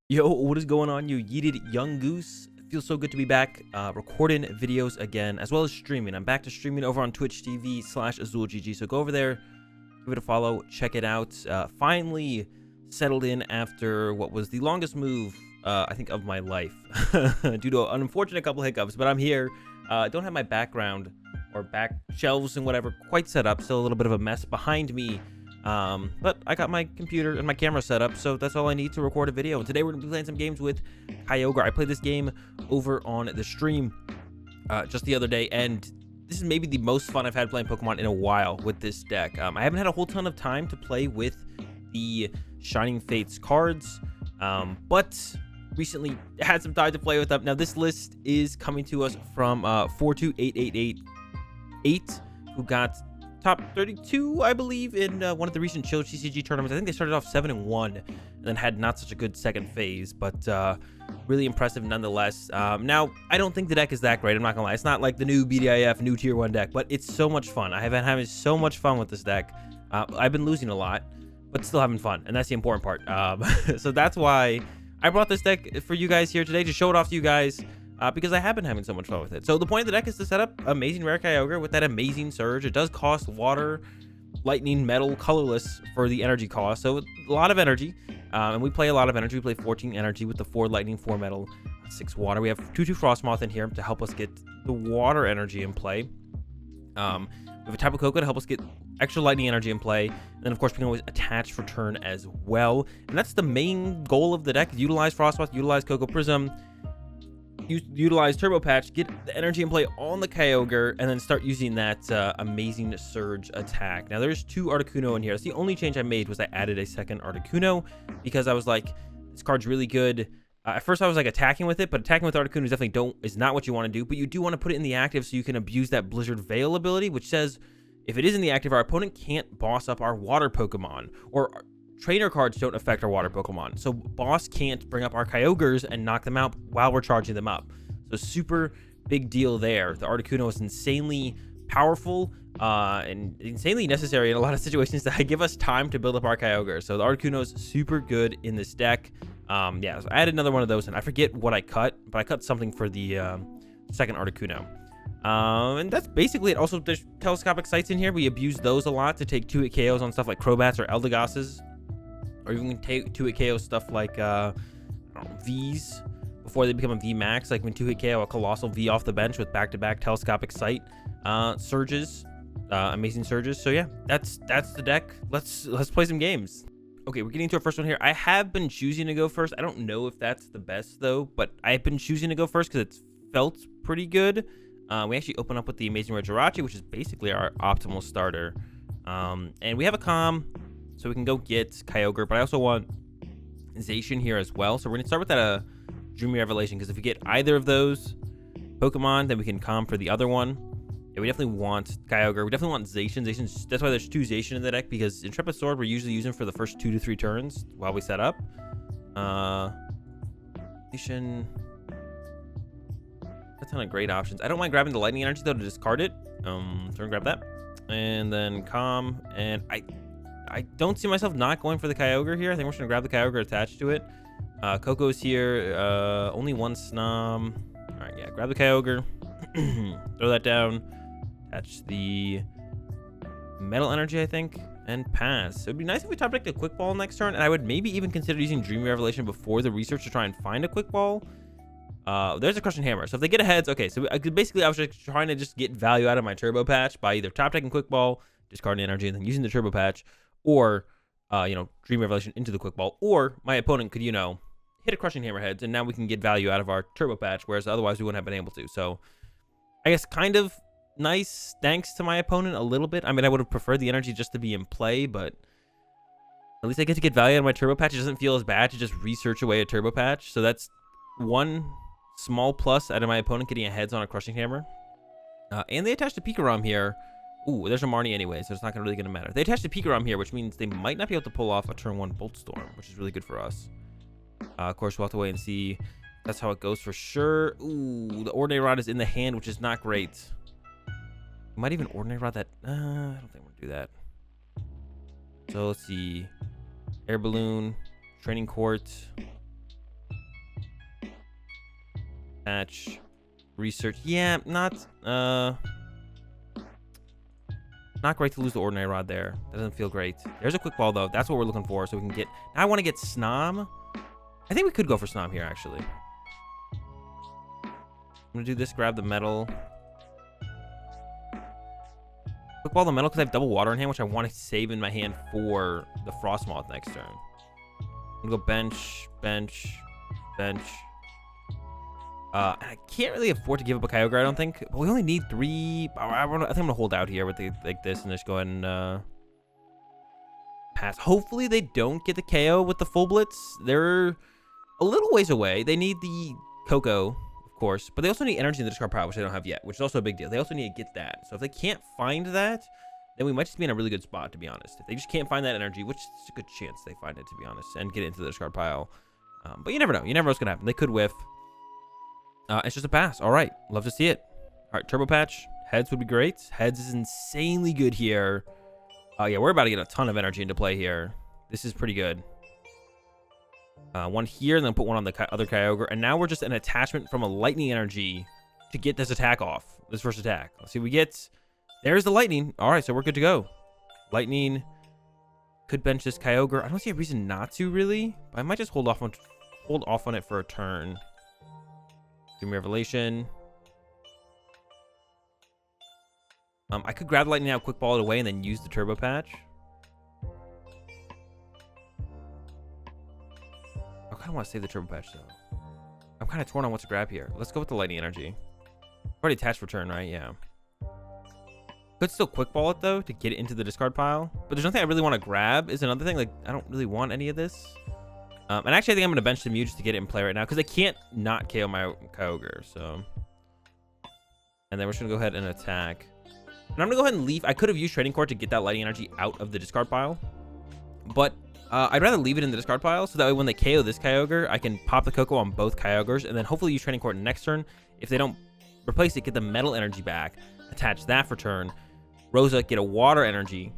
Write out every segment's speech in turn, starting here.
Yo, what is going on, you yeeted young goose? It feels so good to be back recording videos again, as well as streaming. I'm back to streaming over on Twitch TV/AzulGG, so go over there, give it a follow, check it out. Finally settled in after what was the longest move, I think, of my life, due to an unfortunate couple hiccups, but I'm here. Don't have my background or back shelves and whatever quite set up, still a little bit of a mess behind me. But I got my computer and my camera set up, so that's all I need to record a video. And today we're gonna be playing some games with Kyogre. I played this game over on the stream just the other day, and this is maybe the most fun I've had playing Pokemon in a while with this deck. I haven't had a whole ton of time to play with the Shining Fates cards, but recently had some time to play with them. Now this list is coming to us from 428888, who got top 32, I believe, in one of the recent Chill CCG tournaments. I think they started off 7-1 and then had not such a good second phase, but really impressive nonetheless. Now, I don't think the deck is that great, I'm not gonna lie. It's not like the new BDIF, new tier 1 deck, but it's so much fun. I have been having so much fun with this deck. I've been losing a lot, but still having fun, and that's the important part. So that's why I brought this deck for you guys here today, to show it off to you guys. Because I have been having so much fun with it. So the point of the deck is to set up amazing rare Kyogre with that amazing surge. It does cost water, lightning, metal, colorless for the energy cost, so a lot of energy. And we play a lot of energy. We play 14 energy with the 4 lightning, 4 metal, 6 water. We have 2/2 Frosmoth in here to help us get the water energy in play. We have a Tapu Koko to help us get extra lightning energy in play. And then, of course, we can always attach for turn as well. And that's the main goal of the deck. Utilize Frosmoth, utilize Koko Prism, utilize Turbo Patch, get the energy in play on the Kyogre, and then start using that amazing surge attack. Now, there's 2 Articuno in here. That's the only change I made, was I added a second Articuno, because I was like, this card's really good. At first, I was like attacking with it, but attacking with Articuno is not what you want to do. But you do want to put it in the active so you can abuse that Blizzard Veil ability, which says if it is in the active, our opponent can't boss up our water Pokemon, or trainer cards don't affect our water Pokemon, so boss can't bring up our Kyogres and knock them out while we're charging them up. So super big deal there. The Articuno is insanely powerful and insanely necessary in a lot of situations that give us time to build up our Kyogre. So the Articuno is super good in this deck. Yeah, so I added another one of those, and I forget what I cut, but I cut something for the second Articuno. And that's basically it. Also, there's telescopic sights in here. We abuse those a lot to take 2-hit KOs on stuff like Crobats or Eldegosses. Or you can take 2-hit KO stuff like Vs before they become a V max, like when 2-hit KO a colossal V off the bench with back-to-back telescopic sight surges, amazing surges. So yeah, that's the deck. Let's play some games. Okay, we're getting to our first one here. I have been choosing to go first. I don't know if that's the best though, but I've been choosing to go first because it's felt pretty good. We actually open up with the amazing rare Jirachi, which is basically our optimal starter, and we have a Calm, so we can go get Kyogre, but I also want Zacian here as well. So we're gonna start with that Dreamy Revelation, because if we get either of those Pokemon, then we can Calm for the other one. Yeah, we definitely want Kyogre. We definitely want Zacian. That's why there's 2 Zacian in the deck, because Intrepid Sword we're usually using for the first 2 to 3 turns while we set up. Zacian. That's kind of great options. I don't mind grabbing the lightning energy though to discard it. So we're gonna grab that, and then Calm. And I don't see myself not going for the Kyogre here. I think we're just gonna grab the Kyogre attached to it. Coco's here. Only 1 Snom. All right, yeah, grab the Kyogre. Throw that down. Attach the metal energy, I think, and pass. So it'd be nice if we top decked a Quick Ball next turn, and I would maybe even consider using Dream Revelation before the research to try and find a Quick Ball. There's a Crushing Hammer. So if they get ahead, okay. So I was just trying to just get value out of my Turbo Patch by either top decking Quick Ball, discarding energy, and then using the Turbo Patch, or Dream Revelation into the Quick Ball, or my opponent could, hit a Crushing Hammer heads, and now we can get value out of our Turbo Patch, whereas otherwise we wouldn't have been able to. So I guess kind of nice thanks to my opponent a little bit. I mean, I would have preferred the energy just to be in play, but at least I get to get value out of my Turbo Patch. It doesn't feel as bad to just research away a Turbo Patch. So that's one small plus out of my opponent getting a heads on a Crushing Hammer. And they attached a PikaRom here. Ooh, there's a Marnie anyway, so it's not really going to matter. They attached a PikaRom here, which means they might not be able to pull off a turn 1 Bolt Storm, which is really good for us. Of course, we'll have to wait and see. That's how it goes for sure. Ooh, the Ordinary Rod is in the hand, which is not great. We might even Ordinary Rod that. I don't think we're going to do that. So let's see. Air Balloon, Training Court. Patch. Research. Yeah, not great to lose the Ordinary Rod there. That doesn't feel great. There's a quick ball, though. That's what we're looking for. So we can get... Now I want to get Snom. I think we could go for Snom here, actually. I'm going to do this, grab the metal. Quick ball the metal because I have double water in hand, which I want to save in my hand for the Frosmoth next turn. I'm going to go bench, bench, bench. And I can't really afford to give up a Kyogre, I don't think. But we only need 3. I think I'm going to hold out here with like this and just go ahead and pass. Hopefully they don't get the KO with the full blitz. They're a little ways away. They need the Koko, of course. But they also need energy in the discard pile, which they don't have yet, which is also a big deal. They also need to get that. So if they can't find that, then we might just be in a really good spot, to be honest. If they just can't find that energy, which is a good chance they find it, to be honest, and get it into the discard pile. But you never know. You never know what's going to happen. They could whiff. It's just a pass. All right. Love to see it. All right. Turbo Patch. Heads would be great. Heads is insanely good here. Yeah, we're about to get a ton of energy into play here. This is pretty good. One here, and then put one on the other Kyogre. And now we're just an attachment from a lightning energy to get this attack off. This first attack. Let's see what we get. There's the lightning. All right, so we're good to go. Lightning. Could bench this Kyogre. I don't see a reason not to, really. But I might just hold off on it for a turn. Give me Revelation. I could grab the lightning out, quick ball it away, and then use the Turbo Patch. I kind of want to save the Turbo Patch, though. I'm kind of torn on what to grab here. Let's go with the lightning energy. Already attached for turn, right? Yeah. Could still quick ball it, though, to get it into the discard pile. But there's nothing I really want to grab is another thing. Like, I don't really want any of this. And actually, I think I'm going to bench the Mew just to get it in play right now, because I can't not KO my Kyogre, so. And then we're just going to go ahead and attack. And I'm going to go ahead and leave. I could have used Training Court to get that lightning energy out of the discard pile. But I'd rather leave it in the discard pile, so that way when they KO this Kyogre, I can pop the Koko on both Kyogres, and then hopefully use Training Court next turn. If they don't replace it, get the metal energy back, attach that for turn. Rosa, get a water energy.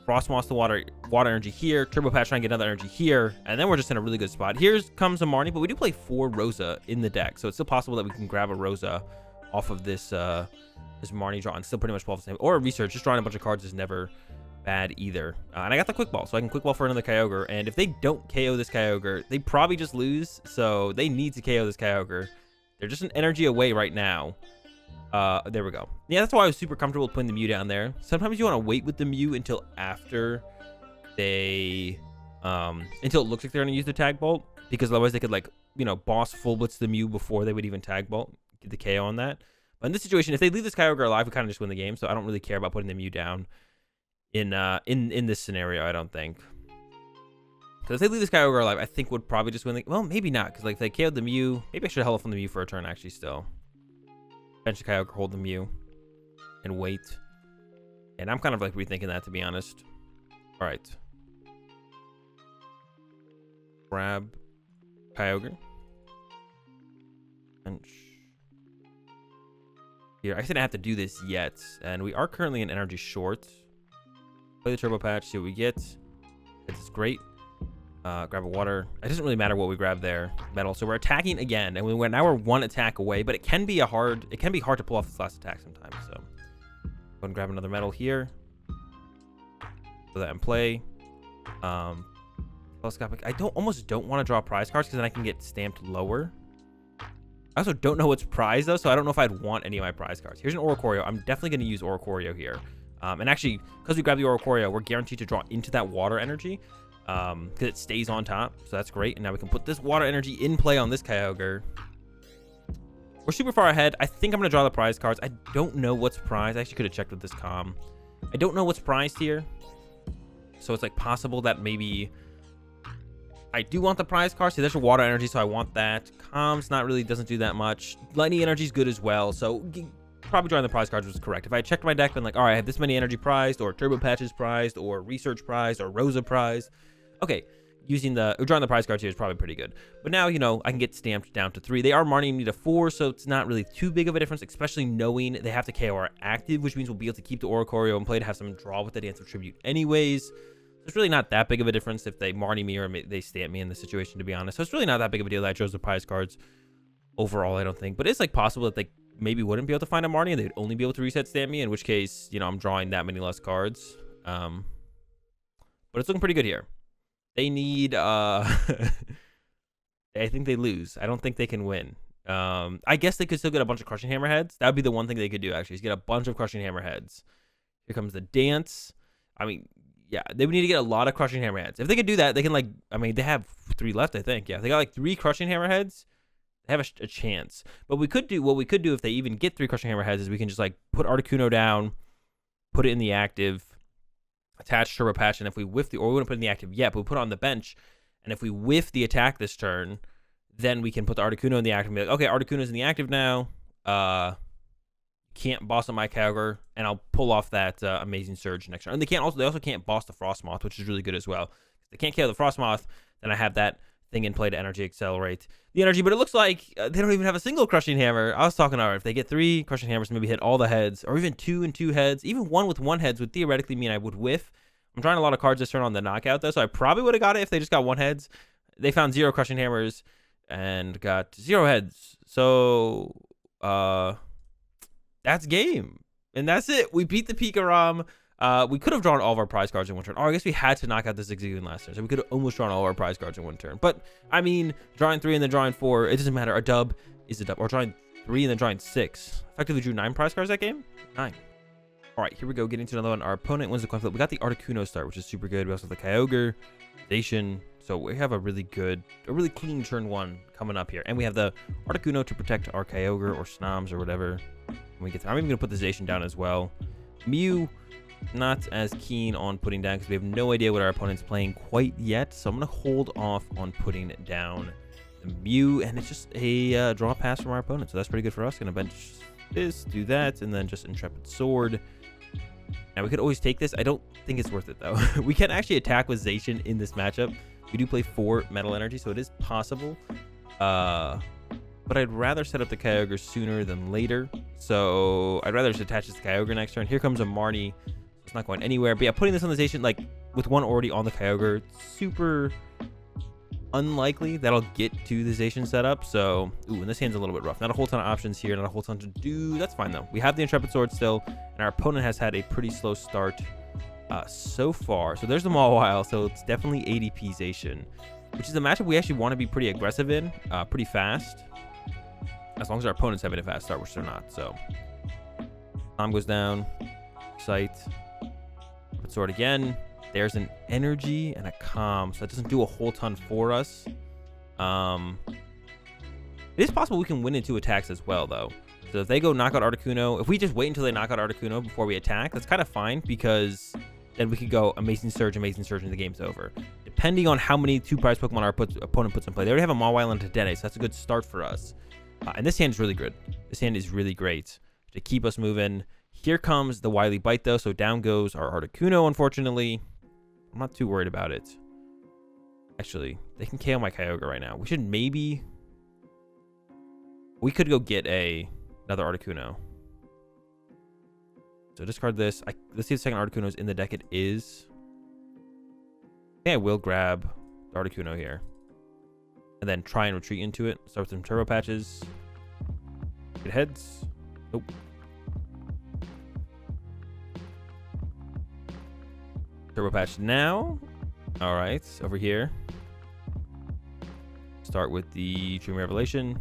Frosmoth the water energy here. Turbo Patch trying to get another energy here. And then we're just in a really good spot. Here comes a Marnie, but we do play 4 Rosa in the deck. So it's still possible that we can grab a Rosa off of this this Marnie draw and still pretty much pull off the same. Or a Research. Just drawing a bunch of cards is never bad either. And I got the quick ball, so I can quick ball for another Kyogre. And if they don't KO this Kyogre, they probably just lose. So they need to KO this Kyogre. They're just an energy away right now. There we go. Yeah, that's why I was super comfortable with putting the Mew down there. Sometimes you want to wait with the Mew until after they until it looks like they're going to use the tag bolt, because otherwise they could, like, you know, boss full blitz the Mew before they would even tag bolt, get the KO on that. But in this situation, if they leave this Kyogre alive, we kind of just win the game. So I don't really care about putting the Mew down in this scenario, I don't think. Because if they leave this Kyogre alive, I think would probably just win the... Well, maybe not, because like if they KO'd the Mew, maybe I should held off on the Mew for a turn actually still. Bench the Kyogre, hold the Mew, and wait. And I'm kind of like rethinking that, to be honest. All right. Grab Kyogre. Bench. Here, I didn't have to do this yet, and we are currently in energy short. Play the Turbo Patch, see what we get. It's great. Grab a water. It doesn't really matter what we grab there. Metal. So we're attacking again, and now we're 1 attack away, but it can be hard to pull off this last attack sometimes. So go ahead and grab another metal here. Put that in play. Telescopic. I almost don't want to draw prize cards, because then I can get stamped lower. I also don't know what's prize, though, so I don't know if I'd want any of my prize cards. Here's an Oricorio. I'm definitely going to use Oricorio here. And actually, because we grabbed the Oricorio, we're guaranteed to draw into that water energy, because it stays on top. So that's great. And now we can put this water energy in play on this Kyogre. We're super far ahead. I think I'm going to draw the prize cards. I don't know what's prized. I actually could have checked with this comm. I don't know what's prized here. So it's like possible that maybe... I do want the prize card. See, there's a water energy, so I want that. Comm's not really, doesn't do that much. Lightning energy is good as well, so probably drawing the prize cards was correct. If I checked my deck and like, all right, I have this many energy prized, or Turbo Patches prized, or Research prized, or Rosa prized. Okay, drawing the prize cards here is probably pretty good. But now, you know, I can get stamped down to 3. They are marning me to 4, so it's not really too big of a difference, especially knowing they have to KO our active, which means we'll be able to keep the Oricorio in play to have some draw with the Dance of Tribute anyways. It's really not that big of a difference if they Marnie me or they stamp me in this situation, to be honest. So it's really not that big of a deal that I chose the prize cards overall, I don't think. But it's like possible that they maybe wouldn't be able to find a Marnie and they'd only be able to reset stamp me, in which case, you know, I'm drawing that many less cards. But it's looking pretty good here. They need I think they lose. I don't think they can win. I guess they could still get a bunch of Crushing Hammerheads. That would be the one thing they could do, actually, is get a bunch of Crushing Hammerheads. Here comes the dance. I mean, yeah, they would need to get a lot of Crushing Hammerheads. If they could do that, they can, like, I mean, they have 3 left, I think. Yeah, if they got like 3 Crushing Hammerheads, they have a chance. But what we could do if they even get 3 Crushing Hammerheads is we can just, like, put Articuno down, put it in the active, attach Turbo Patch, and if we whiff or we wouldn't put it in the active yet, but we put it on the bench, and if we whiff the attack this turn, then we can put the Articuno in the active and be like, okay, Articuno's in the active now. Can't boss up my Kyogre, and I'll pull off that Amazing Surge next turn. And they also can't boss the Frosmoth, which is really good as well. If they can't KO the Frosmoth, then I have that thing in play to energy accelerate the energy. But it looks like they don't even have a single Crushing Hammer. I was talking about if they get 3 Crushing Hammers, maybe hit all the heads, or even 2 and 2 heads. Even 1 with 1 heads would theoretically mean I would whiff. I'm drawing a lot of cards this turn on the knockout, though, so I probably would have got it if they just got 1 heads. They found 0 Crushing Hammers and got 0 heads. So that's game. And that's it. We beat the PikaRom. We could have drawn all of our prize cards in one turn. Or I guess we had to knock out the Zigzagoon last turn. So we could have almost drawn all of our prize cards in one turn. But, I mean, drawing 3 and then drawing 4, it doesn't matter. A dub is a dub. Or drawing 3 and then drawing 6. Effectively drew 9 prize cards that game? 9. All right, here we go. Getting to another one. Our opponent wins the coin flip. We got the Articuno start, which is super good. We also have the Kyogre, Zacian. So we have a really clean turn 1 coming up here. And we have the Articuno to protect our Kyogre or Snoms or whatever. When we get to, I'm even going to put the Zacian down as well. Mew, not as keen on putting down because we have no idea what our opponent's playing quite yet. So I'm going to hold off on putting down the Mew. And it's just a draw pass from our opponent. So that's pretty good for us. Going to bench this, do that, and then just Intrepid Sword. Now, we could always take this. I don't think it's worth it, though. We can actually attack with Zacian in this matchup. We do play 4 Metal Energy, so it is possible. But I'd rather set up the Kyogre sooner than later. So I'd rather just attach this to Kyogre next turn. Here comes a Marnie. It's not going anywhere. But yeah, putting this on the Zacian, like, with 1 already on the Kyogre, super unlikely that I'll get to the Zacian setup. So, ooh, and this hand's a little bit rough. Not a whole ton of options here. Not a whole ton to do. That's fine, though. We have the Intrepid Sword still, and our opponent has had a pretty slow start so far. So there's the Mawile. So it's definitely ADP Zacian, which is a matchup we actually want to be pretty aggressive in, pretty fast. As long as our opponent's having a fast start, which they're not. So, Snom goes down. Sight. Sword again. There's an energy and a calm, so that doesn't do a whole ton for us. It is possible we can win in 2 attacks as well, though. So if they go knock out Articuno, if we just wait until they knock out Articuno before we attack, that's kind of fine because then we could go Amazing Surge, and the game's over. Depending on how many 2 prize Pokemon our opponent puts in play. They already have a Mawile and a Dedenne, so that's a good start for us. And this hand is really good. This hand is really great to keep us moving. Here comes the Wily Bite, though, so down goes our Articuno, unfortunately. I'm not too worried about it. Actually, they can KO my Kyogre right now. We should maybe... We could go get another Articuno. So discard this. Let's see if the second Articuno is in the deck. It is. I think I will grab the Articuno here. And then try and retreat into it. Start with some Turbo Patches. Get heads. Nope. Turbo Patch now. All right, over here. Start with the Dream Revelation.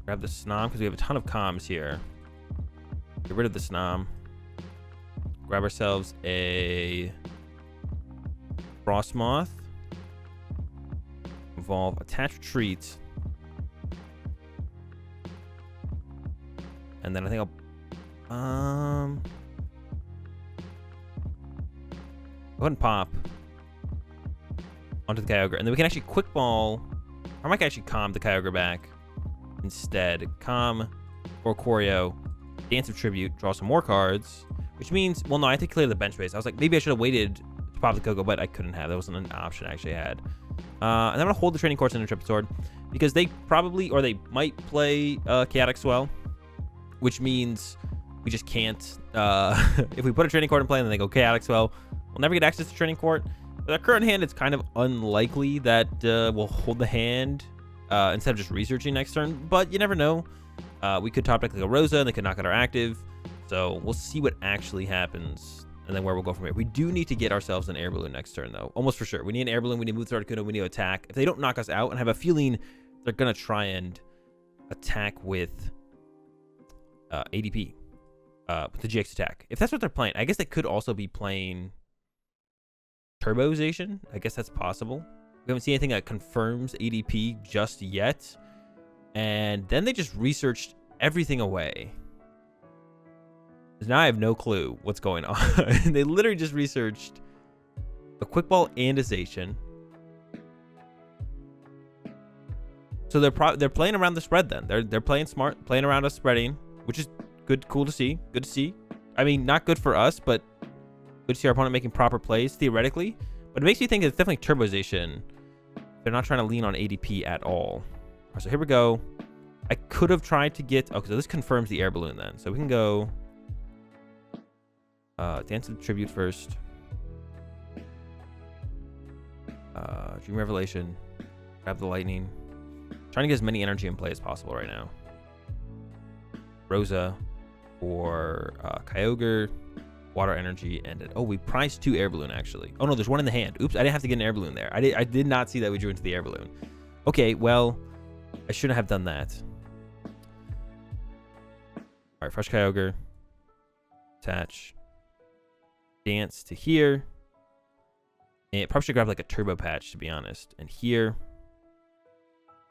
Grab the Snom because we have a ton of comms here. Get rid of the Snom. Grab ourselves a Frosmoth. Evolve, attach, retreat. And then I think I'll go ahead and pop onto the Kyogre. And then we can actually quick ball. I might actually calm the Kyogre back instead. Calm, Oricorio, Dance of Tribute, draw some more cards. Which means, well, no, I have to clear the bench space. I was like, maybe I should have waited to pop the Coco, but I couldn't have. That wasn't an option I actually had. And I'm going to hold the Training Courts and Intrepid Sword because they probably, or they might play Chaotic Swell, which means we just can't. If we put a Training Court in play and then they go Chaotic Swell, we'll never get access to Training Court. With our current hand, it's kind of unlikely that we'll hold the hand instead of just researching next turn. But you never know. We could top deck like a Rosa, and they could knock out our active. So we'll see what actually happens, and then where we'll go from here. We do need to get ourselves an Air Balloon next turn, though. Almost for sure. We need an Air Balloon. We need to move through Articuno. We need to attack. If they don't knock us out, and I have a feeling they're going to try and attack with ADP. With the GX attack. If that's what they're playing, I guess they could also be playing Turbo Zacian. I guess that's possible. We haven't seen anything that confirms ADP just yet. And then they just researched everything away. Now I have no clue what's going on. They literally just researched a Quick Ball and a Zacian. So they're playing around the spread then. They're playing smart, playing around us spreading, which is good, cool to see. Good to see. I mean, not good for us, but good to see our opponent making proper plays, theoretically. But it makes me think it's definitely Turbo Zacian. They're not trying to lean on ADP at all. All right, so here we go. I could have tried to get... Okay, so this confirms the Air Balloon then. So we can go... Dance of the Tribute first. Dream Revelation. Grab the Lightning. Trying to get as many energy in play as possible right now. Rosa for Kyogre, Water Energy, and oh, we prized 2 Air Balloon actually. Oh no, there's one in the hand. Oops, I didn't have to get an Air Balloon there. I did not see that we drew into the Air Balloon. Okay, well, I shouldn't have done that. All right, fresh Kyogre. Attach. Dance to here. And probably should grab like a Turbo Patch, to be honest. And here.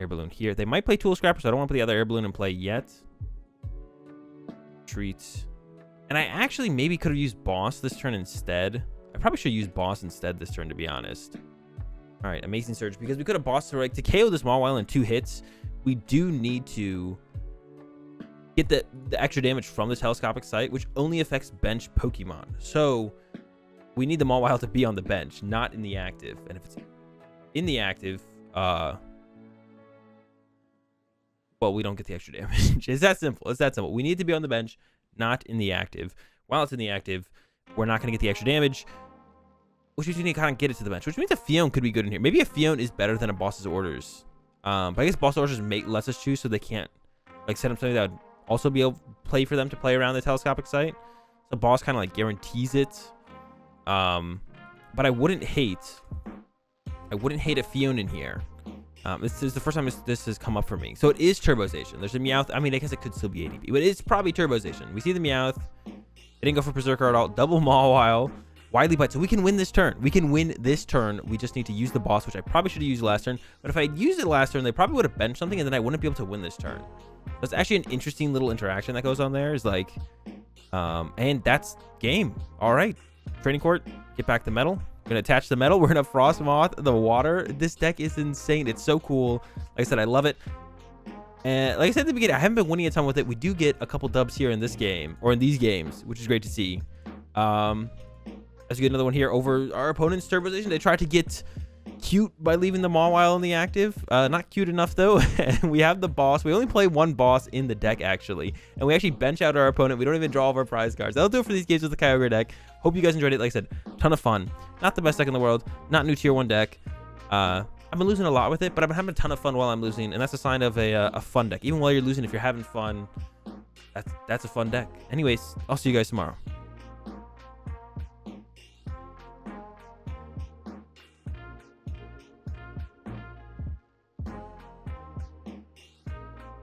Air Balloon here. They might play Tool Scrapper, so I don't want to put the other Air Balloon in play yet. Treats. And I actually maybe could have used Boss this turn instead. I probably should use Boss instead this turn, to be honest. All right, Amazing Surge, because we could have Boss to KO this Mawile in 2 hits. We do need to get the extra damage from the Telescopic Sight, which only affects bench Pokemon. So we need the Mawile to be on the bench, not in the active. And if it's in the active, well, we don't get the extra damage. It's that simple. It's that simple. We need to be on the bench, not in the active. While it's in the active, we're not going to get the extra damage, which means we need to kind of get it to the bench, which means a Fion could be good in here. Maybe a Fion is better than a Boss's Orders. But I guess Boss's Orders lets us choose, so they can't like set up something that would also be able to play for them to play around the Telescopic Sight. So Boss kind of like guarantees it. But I wouldn't hate a Fion in here. This is the first time this has come up for me. So it is Turbo Zacian. There's a Meowth. I mean, I guess it could still be ADP, but it's probably Turbo Zacian. We see the Meowth. It didn't go for Berserker at all. Double Mawile. Widely Bite. So we can win this turn. We can win this turn. We just need to use the Boss, which I probably should have used last turn. But if I had used it last turn, they probably would have benched something, and then I wouldn't be able to win this turn. That's actually an interesting little interaction that goes on there. Is like, and that's game. All right, Training Court. Get back the metal. Gonna attach the metal. We're gonna Frosmoth the water. This deck is insane. It's so cool. Like I said, I love it. And like I said at the beginning, I haven't been winning a ton with it. We do get a couple dubs here in this game, or in these games, which is great to see. Let's get another one here over our opponent's Turbo Zacian. They tried to get cute by leaving the Mawile in the active. Not cute enough though. And we have the Boss. We only play 1 Boss in the deck actually, and we actually bench out our opponent. We don't even draw all of our prize cards. That'll do it for these games with the Kyogre deck. Hope you guys enjoyed it. Like I said, ton of fun. Not the best deck in the world. Not new tier 1 deck. I've been losing a lot with it, but I've been having a ton of fun while I'm losing, and that's a sign of a fun deck. Even while you're losing, if you're having fun, that's a fun deck. Anyways, I'll see you guys tomorrow.